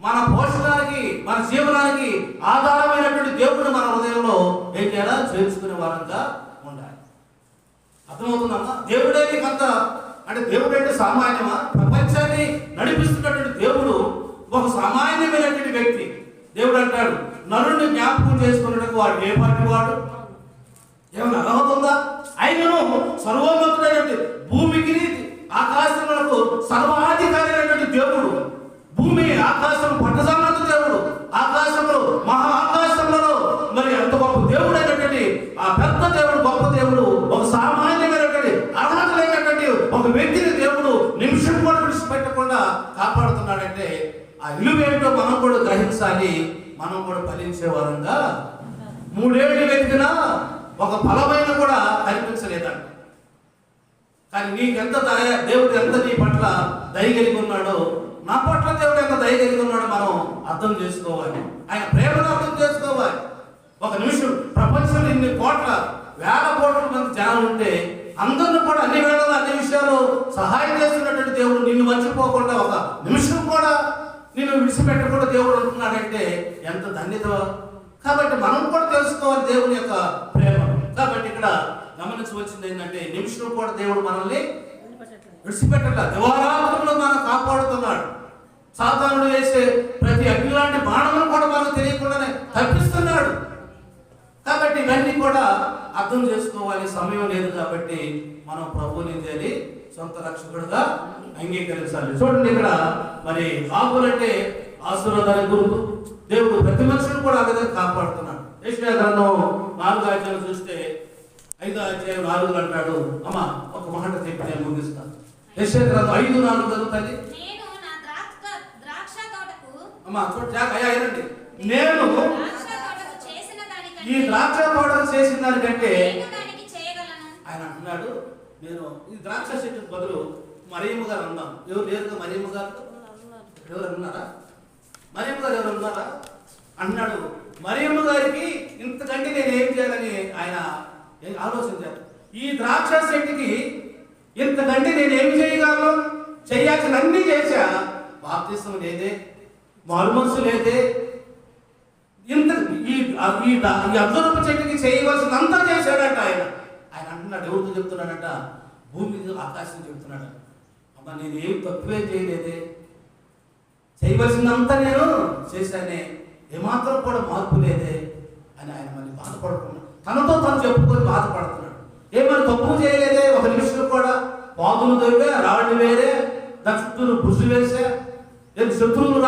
మన పోషణానికి, మన జీవనానికి ఆధారమైనటువంటి దేవుడిని మన హృదయంలో ఏం చేయాలా? చేర్చుకునే వారంగా ఉండాలి. అర్థమవుతుందమ్మా? దేవుడే నీకంత అంటే దేవుడు అంటే సామాన్యమా? ప్రపంచాన్ని నడిపిస్తున్నటువంటి దేవుడు ఒక సామాన్యమైనటువంటి వ్యక్తి. దేవుడు అంటాడు, నరుణ్ణి జ్ఞాపకం చేసుకున్నట్టుకు వాడు ఏ పాటి వాడు? ఏమైనా అర్హత ఉందా? ఆయనను సర్వోన్నతుడైనటువంటి భూమికి ఆకాశములకు సర్వాధికారి అయినటువంటి దేవుడు, భూమి ఆకాశం పట్టజాలత దేవుడు, ఆకాశంలో మహా ఆకాశంలో మరి అంత గొప్ప దేవుడు అయినటువంటి ఆ పెద్ద దేవుడు, గొప్ప దేవుడు, ఒక సామాన్యమైనటువంటి అర్హత లేనటువంటి ఒక వ్యక్తిని దేవుడు నిమిషం కూడా విడిచిపెట్టకుండా కాపాడుతున్నాడంటే ఆ విలువేంటో మనం కూడా గ్రహించాలి. మనం కూడా ఫలించే వారంగా 3 ఏళ్ళు వెతికినా ఒక ఫలమైన కూడా కనిపించలేదంట. కానీ నీకెంత దేవుడు ఎంత నీ పట్ల దయ కలిగి ఉన్నాడో, నా పట్ల దేవుడు ఎంత దయ కలిగి ఉన్నాడో మనం అర్థం చేసుకోవాలి. ఆయన ప్రేమను అర్థం చేసుకోవాలి. ఒక నిమిషం ప్రపంచంలో ఇన్ని కోట్ల వేల కోట్ల మంది జనం ఉంటే అందరిని కూడా అన్ని వేళలో అన్ని విషయాలు సహాయం చేస్తున్నటువంటి దేవుడు నిన్ను మర్చిపోకుండా ఒక నిమిషం కూడా నిన్ను విడిచిపెట్టకుండా దేవుడు ఉంటున్నాడంటే ఎంత ధన్యత. కాబట్టి మనం కూడా తెలుసుకోవాలి దేవుని యొక్క ప్రేమ. కాబట్టి ఇక్కడ గమనించవలసింది ఏంటంటే నిమిషం కూడా దేవుడు మనల్ని విడిచిపెట్టట్లా, దివారాత్రంలో మనం కాపాడుతున్నాడు. సాతానుడు వేసే ప్రతి అగ్ని లాంటి బాణమును కూడా మనకు తెలియకుండానే తప్పిస్తున్నాడు. కాబట్టి ఇవన్నీ కూడా అర్థం చేసుకోవాలి. సమయం లేదు కాబట్టి మనం ప్రభువుని చేయాలి, సొంత రక్షకుడుగా అంగీకరించాలి. చూడండి ఇక్కడ మరి ఆకులంటే ఆశీర్వాదానికి గుర్తు. దేవుడు ప్రతి మనిషిని కూడా ఆ విధంగా కాపాడుతున్నాడు. యెషయా గ్రంథం 4వ అధ్యాయం చూస్తే 5వ అధ్యాయం 4 అంటాడు. అమ్మ ఒక మాట చెప్పి నేను ముగిస్తాను. యెషయా గ్రంథం 5:4 చదువుతుంది. అమ్మ చూడండి, నేను ఈ ద్రాక్ష తోటకు చేసిన దానికంటే ఆయన అంటున్నాడు, నేను ఈ ద్రాక్ష చెట్టు బదులు మరియమ్మ గారు అన్నాను. ఎవరు లేరుగా మరియమ్మ గారు? ఎవరు అన్నారా? మరియమ్మ గారు ఎవరు ఉన్నారా అన్నాడు. మరియమ్మ గారికి ఇంతకంటే నేను ఏం చేయాలని ఆయన ఆలోచించారు. ఈ ద్రాక్ష చెట్టుకి ఇంతకంటే నేను ఏమి చేయగలను? చేయాల్సిన అన్ని చేశా, బాప్తిస్మం లేదే, మారుమనసు లేదే, ఇంత ఈ అర్ధరూప చెట్టుకి చేయవలసినంతా చేశాడంట ఆయన. ఆయన అంటున్నాడు, ఎవరితో చెప్తున్నాడంట? భూమి ఆకాశం చెప్తున్నాడు. అమ్మ నేను ఏం తక్కువే చేయలేదే, చేయవలసినంతా నేను చేశానే, ఏమాత్రం కూడా మార్పు లేదే అని ఆయన మళ్ళీ బాధపడుతున్నాడు. తనతో తను చెప్పుకొని బాధపడుతున్నాడు. ఏమైనా తప్పు చేయలేదే, ఒక నిమిషం కూడా పాదులు దొరికే రాళ్ళు వేరే, దాని చుట్టూ బుర్జు వేసా, శత్రువులు